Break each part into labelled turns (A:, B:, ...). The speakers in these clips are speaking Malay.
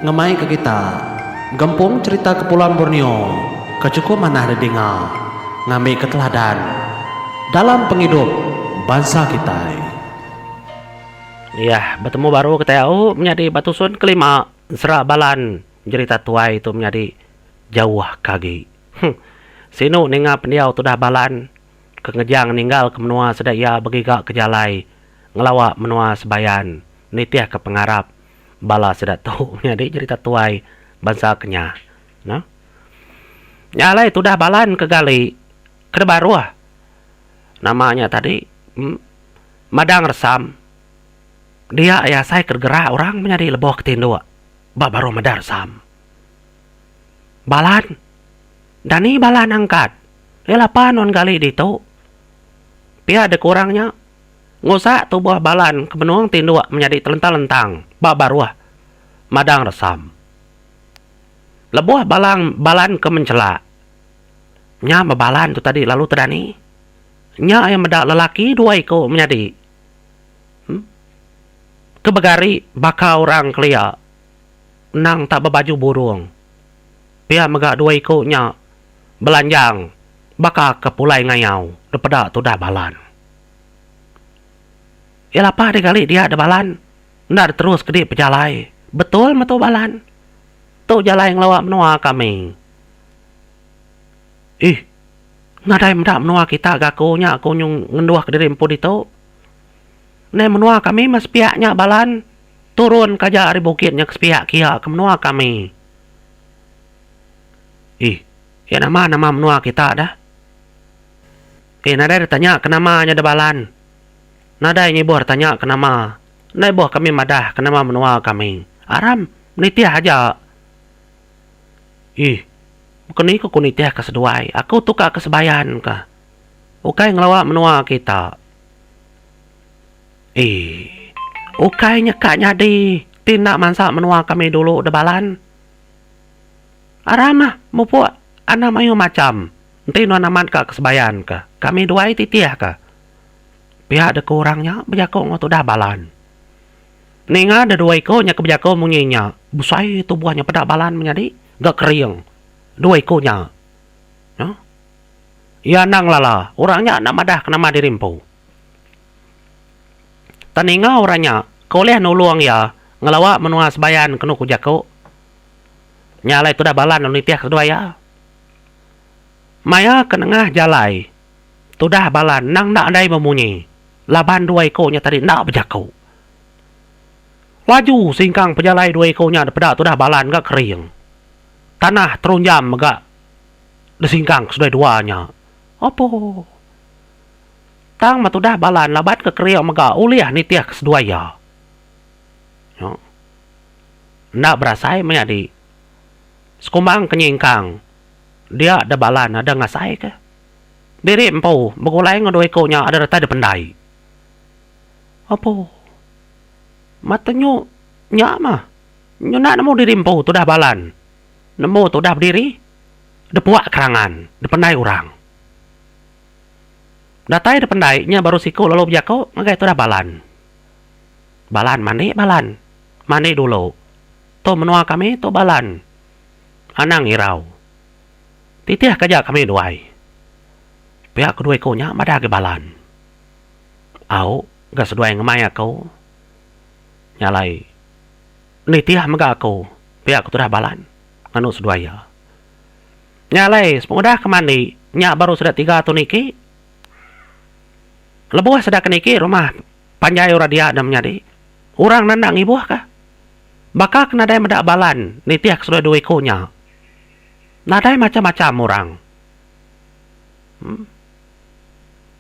A: ngemai ke kita Gempung cerita Kepulauan Borneo kecukup manah dengar ngambil keteladan dalam penghidup bangsa kita.
B: Ya, bertemu baru kita menjadi batusun kelima serak balan cerita tuai itu menjadi jauh kagi. Sinu ninga pendiau tu dah balan kengejang ninggal ke menua sedaya begigak ke jalai ngelawak menua sebayan nitiah ke pengarap bala sedat tu menjadi cerita tuai bangsa kenya. Nah, nyalai tu dah balan ke gali ke baru namanya tadi Madang Resam. Dia ayah saya kergerak orang menjadi leboh ketindu baru Madang Resam balan dani balan angkat lelapan non gali ditu pia ada kurangnya ngosak tubuh balan kebenuang tindu menjadi telentang-lentang baru Madang Resam lebuh balan ke mencela nya babalan tu tadi lalu terdani nya yang medak lelaki dua iko menjadi kebegari baka orang kelia nang tak berbaju burung pia megak dua iko nya belanjang baka kepulai ngayau daripada tu dah balan ialah apa dia kali dia ada balan ndak terus ke dia pejalai betul metu balan tu jalai ngelawak menua kami nadai mendak menua kita gakunya aku nyung ngenduah ke diri empu itu ne menua kami mas pihaknya balan turun kaja dari bukitnya ke pihak kia ke menua kami ya nama menua kita dah nadai ditanya ke namanya ada balan nadai nyibur tanya ke nama nadai boh kami madah ke nama menua kami aram nitiah aja bukan ini aku nitiah keseduai aku tukar kesebayan kah ukai ngelawak menua kita ukai nyekaknya di tindak mansak menua kami dulu debalan aramah mupu anak mayu macam nanti nuan aman ka kesebayan ka kami dua titiah ka pihak ada kurangnya bejako ngotu dah balan ninga ada dua iko nya kebejako munyinya busai tubuhnya pada balan menjadi gak kering dua ikonya ya nang lala orangnya nak madah kena madirimpu taninga orangnya koleh nuluang ya ngelawak menua sebayan kenu kujako nyala itu dah balan nuni tiak kedua ya maya kenengah jalai tu dah balan nang nak dai memunyi laban dua ikonya tadi nak berjako laju singkang pejalai dua ikonya daripada tu dah balan gak kering tanah terunjam megak desingkang sudah duanya apa tang matu dah balan labat ke kriok megak uliah nitiah keseduaya nak berasai menjadi sekumbang kenyingkang dia ada balan ada ngasai ke diri empu begulai ngodoi konya ada rata ada pendai apa matanya nyak mah nyuna nemu diri empu tu dah balan nemu tu dah berdiri depuak kerangan dependai orang datai dependai nya baru siku lalu bjako ngagai tu dah balan mani dulu tu menua kami tu balan anang irau titiah kaja kami duai pihak kedua ikonya madah ke balan au gak seduai ngemai aku nyalai nitiah mega aku pihak tu dah balan nganu seduaya nyalai semudah kemandi nyak baru sudah 3 tu niki lebuah sudah keniki rumah panjai ora dia ada menjadi orang nandang ibuah kah bakal kena dai medak balan nitiah sudah dua ikonya nadai macam-macam orang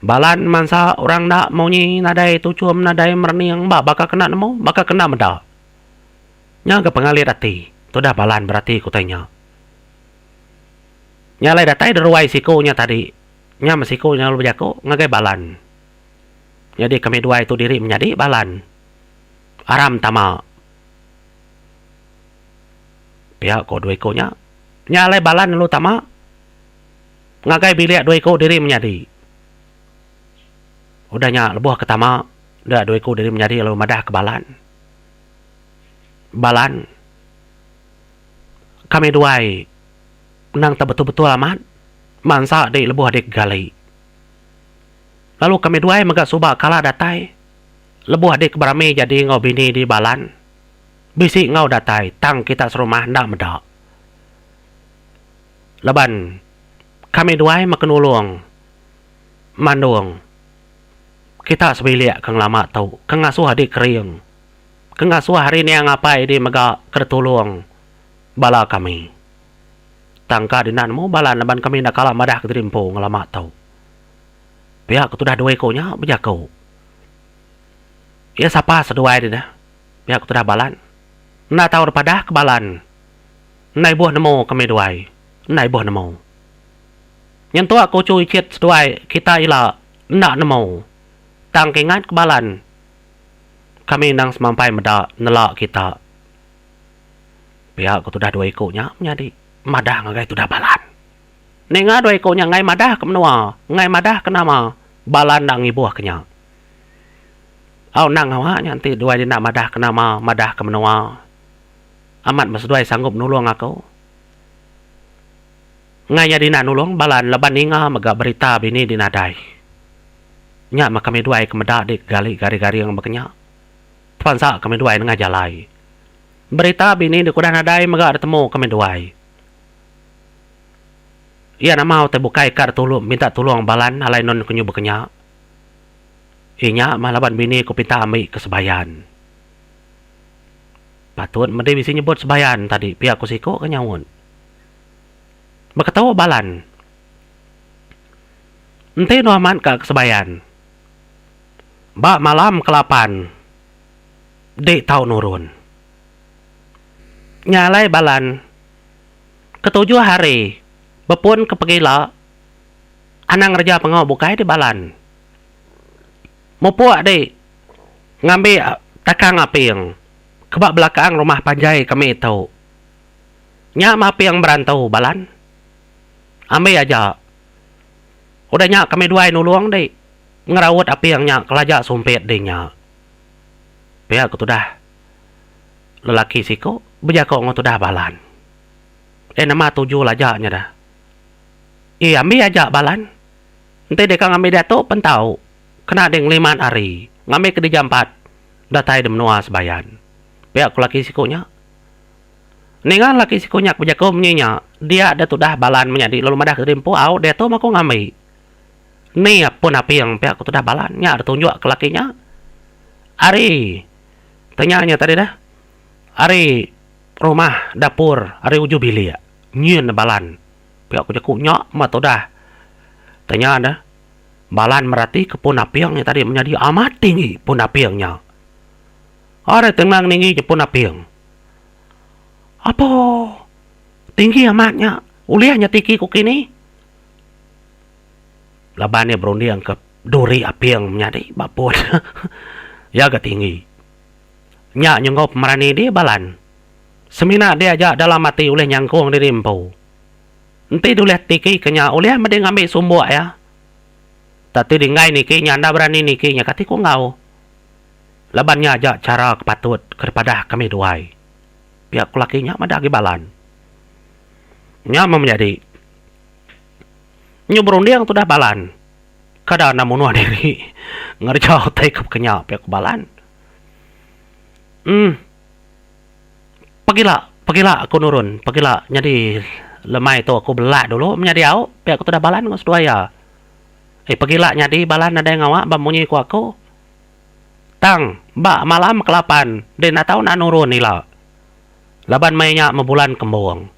B: balan mansa orang nak monyi nadai tucum nadai merniang bakal kena nemu bakal kena medak nya ke pengalir hati tu dah balan berarti kutanya nyalai datai deruai sikunya tadi nya mesikunya lu bejako ngagai balan jadi kami dua itu diri menjadi balan aram tama pihak ko dua ikonya nyalai balan lu tama ngagai bilik dua iko diri menjadi udahnya lebuh ketama dah dua iko diri menjadi lalu madah ke balan kami duai nang tak betul-betul amat mansa di lebuh adik gali. Lalu kami duai megak subak kala datai lebuh adik berami jadi ngau bini di balan. Bisi ngau datai tang kita serumah ndak medak. Leban kami duai makenulung mandung kita sebilik kang lama tau kang ngasuh adik kering kang ngasuh hari ni ngapai di megak kertulung bala kami. Tangka dinan mo balan leban kami nak kalah madah ke Trimpo ngelama tau. Pihak tu dah dua ekonya berjakau. Ya siapa seduai dia dah. Pihak tu dah balan. Nak tahu daripada ke balan. Nai buah nemo kami duai. Nai buah nemo. Yang tu aku cuy cit seduai kita ila nak nemo. Tang kengat ke balan. Kami nang semampai medak nelak kita. Pihak tu dah dua ekonya menjadi madah ngagai tu dah balan. Nenga dua ekonya ngai madah ke menua, ngai madah ke nama balan nang ibuah kenya. Au nang hawa nanti dua dia nak madah ke nama, madah ke menua. Amat mas dua sanggup nulung aku. Ngai jadi nak nulung balan leban ninga mega berita bini dinadai. Nya mak kami dua ke medak dik gali gari-gari yang bekenya. Tuan sa kami dua nang jalai. Berita bini di kuda nadai mega bertemu kami dua. Ia nak mau terbukai kar tolong minta tolong balan alai non kunyu bekenya. Inya malaban bini ku pinta ambil kesebayan. Patut mende bisi nyebut sebayan tadi pihak ku siko kenyawun. Berketawa balan. Ente no aman ka kesebayan. Ba malam ke-8. Dek tau nurun. Nyalai balan. Ketujuh hari. Bepun kepegila anang kerja pengau bukai di balan. Mupuak di ngambil takang api yang kebak belakang rumah panjai kami tahu. Nyak api yang berantau balan. Ambil aja. Udah nyak kami dua nulung di ngerawat api yang nyak kelajak sumpit di nyak. Pihak tu dah lelaki siko berjakau ngotu dah balan. Nama 7 lajaknya dah. Ambil aja balan. Nanti dia kan ngambil datuk pentau. Kena deng 5 hari. Ngambil ke di jam 4. Datai di menua sebayan. Pihak ku laki sikunya. Ningan laki sikunya berjakau menyinya. Dia datuk dah balan menjadi. Lalu madah ke Trimpo. Au dia tu maku ngambil. Ni pun api yang pihak ku tu dah balan. Nya ada tunjuk ke lakinya. Ari. Tanyanya tadi dah. Ari rumah dapur. Ari uju bilik. Nyun balan. Pihak ku jaku nyak mata dah. Tanya dah. Balan merati ke pun apiang yang tadi menjadi amat tinggi pun apiangnya. Ada tenang tinggi je pun apiang. Apa? Tinggi amatnya. Uliahnya tinggi ku kini. Labannya berunding ke duri apiang menjadi bapun. Ya ke tinggi. Nyak nyengop merani dia balan. Semina dia ajak dalam mati oleh nyangkung di Trimpo. Nanti dulu tiki kenya oleh mesti ngambil sumbuk ya. Tapi dingai niki nyanda berani niki nya katiku ngau. Labannya ajak cara kepatut kepada kami duai. Pihak lakinya madah balan. Nya menjadi nyubrunding tu dah balan. Kada namun diri ngerjau take kenya pihak balan. Pagilah aku nurun. Pagilah jadi lemai tu aku belak dulu menjadi au pihak aku tu dah balan ngos dua ya. Pagilah jadi balan ada yang ngawak bamunyi ku aku. Tang, mbak malam ke-8 dia nak tahu nak nurun ni lah. Laban mainnya membulan kembung.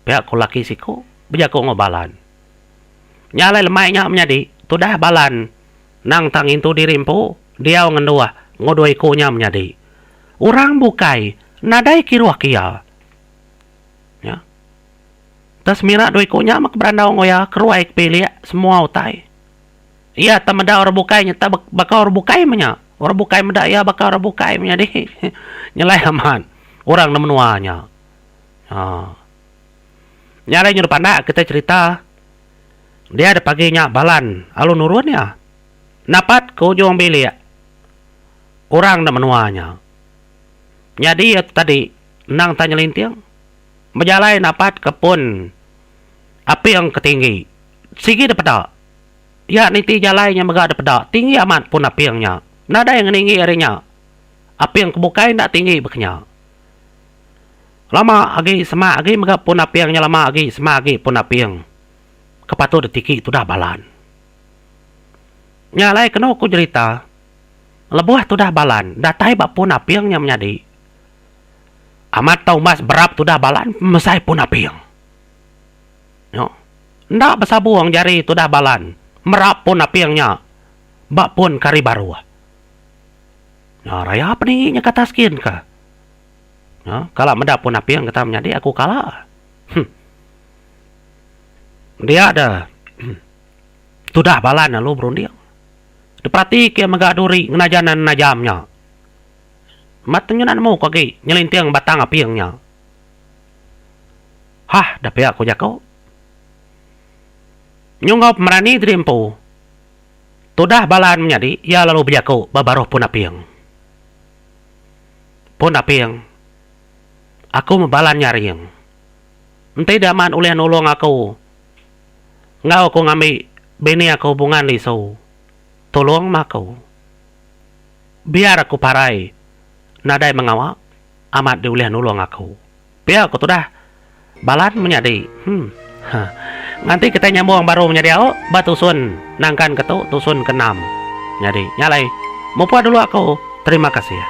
B: Pihak ku laki siku berjaku ngobalan. Nyalai lemainya menjadi tu dah balan. Nang tang itu di Trimpo dia ngendua ngodoi kunya menjadi. Orang bukai nadai kiruah kia. Ya. Tas mira doi kunya mak berandau ngoya keruai pilih semua utai. Iya tamada orang bukainya tak bakal orang bukai menya. Orang bukai meda ya bakal orang bukai menya deh. Nyalai aman. Orang nemenuanya. Nyalai nyuruh pandak kita cerita. Dia ada paginya balan alun nurun ya. Napat ke ujung bilik. Orang nemenuanya. Jadi ya tadi nang tanya lintiang. Menjalai napat kepun api yang ketinggi. Sigi dapat tak? Ya niti jalainya mega dapat tak? Tinggi amat pun api yangnya. Nada yang tinggi arinya. Api yang kebukai tak tinggi beknya. Lama agi sema agi mega pun api yangnya lama agi sema agi pun api yang kepatu detiki itu dah balan. Nyalai kena aku cerita. Lebuah tu dah balan. Datai bak pun api yangnya menjadi. Amat tau mas berap tu dah balan mesai pun api yang. Yo. Ndak besabuang jari tu dah balan. Merap pun api yangnya. Bak pun kari baru. Ya raya apa nih nya kata skin ka. Ya, kalau meda pun api yang kata menjadi aku kalah. Dia ada. Tu dah balan lu berunding. Diperhati ke megaduri ngenajanan najamnya. Matanya nak mau kaki nyelintiang batang apiangnya. Hah, dapat aku jako. Nyungop merani drimpo. Tudah balan menjadi, ya lalu berjako babaroh pun apiang. Pun apiang. Aku membalan nyaring. Entah daman oleh nolong aku. Ngau aku ngambil bini aku hubungan liso. Tolong makau. Biar aku parai. Nadai mengawak amat diulih nolong aku. Biar aku tuh dah balan menjadi. Nanti kita nyambung baru menjadi batusun nangkan ketuk tusun ke-6. Jadi nyalai. Mau dulu aku. Terima kasih.